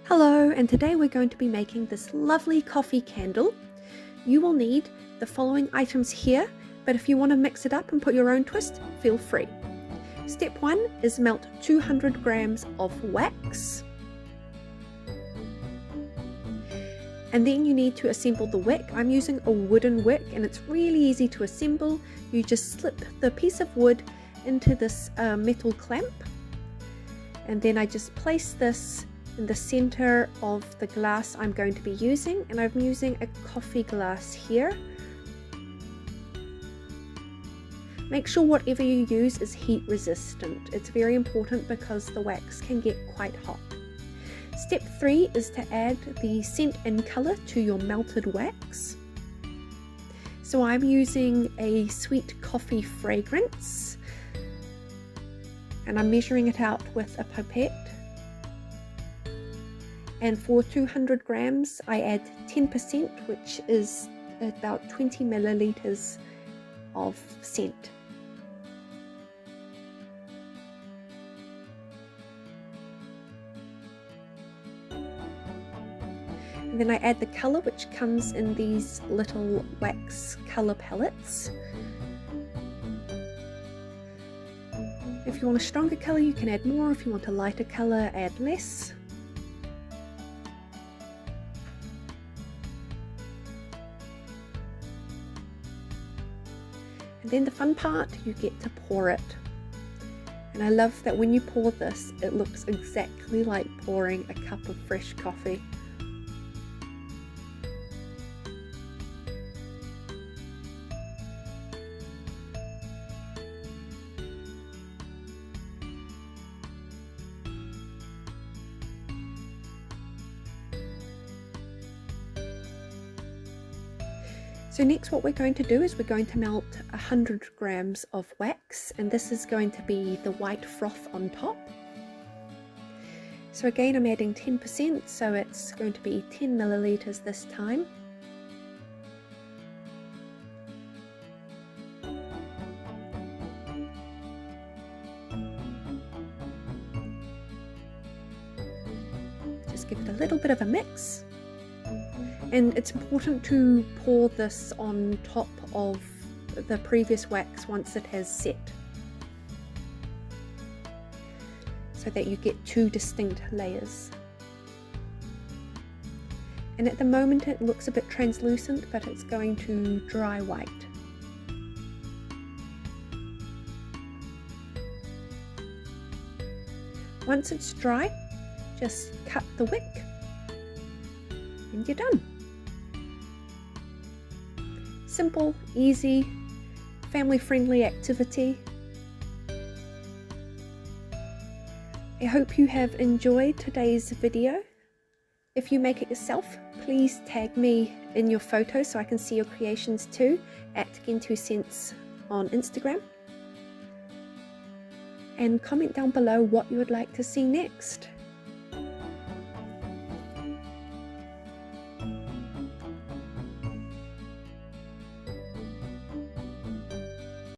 Hello, and today we're going to be making this lovely coffee candle. You will need the following items here, but if you want to mix it up and put your own twist, feel free. Step 1 is melt 200 grams of wax. And then you need to assemble the wick. I'm using a wooden wick and it's really easy to assemble. You just slip the piece of wood into this metal clamp, and then I just place this in the center of the glass I'm going to be using, and I'm using a coffee glass here. Make sure whatever you use is heat resistant. It's very important because the wax can get quite hot. Step 3 is to add the scent and color to your melted wax. So I'm using a sweet coffee fragrance and I'm measuring it out with a pipette. And for 200 grams, I add 10%, which is about 20 milliliters of scent. And then I add the color, which comes in these little wax color palettes. If you want a stronger color, you can add more. If you want a lighter color, add less. And then the fun part, you get to pour it. And I love that when you pour this, it looks exactly like pouring a cup of fresh coffee. So next what we're going to do is we're going to melt 100 grams of wax, and this is going to be the white froth on top. So again, I'm adding 10%, so it's going to be 10 milliliters this time. Just give it a little bit of a mix. And it's important to pour this on top of the previous wax once it has set, so that you get two distinct layers. And at the moment it looks a bit translucent, but it's going to dry white. Once it's dry, just cut the wick and you're done. Simple, easy, family-friendly activity. I hope you have enjoyed today's video. If you make it yourself, please tag me in your photos so I can see your creations too, at GentooScents on Instagram. And comment down below what you would like to see next.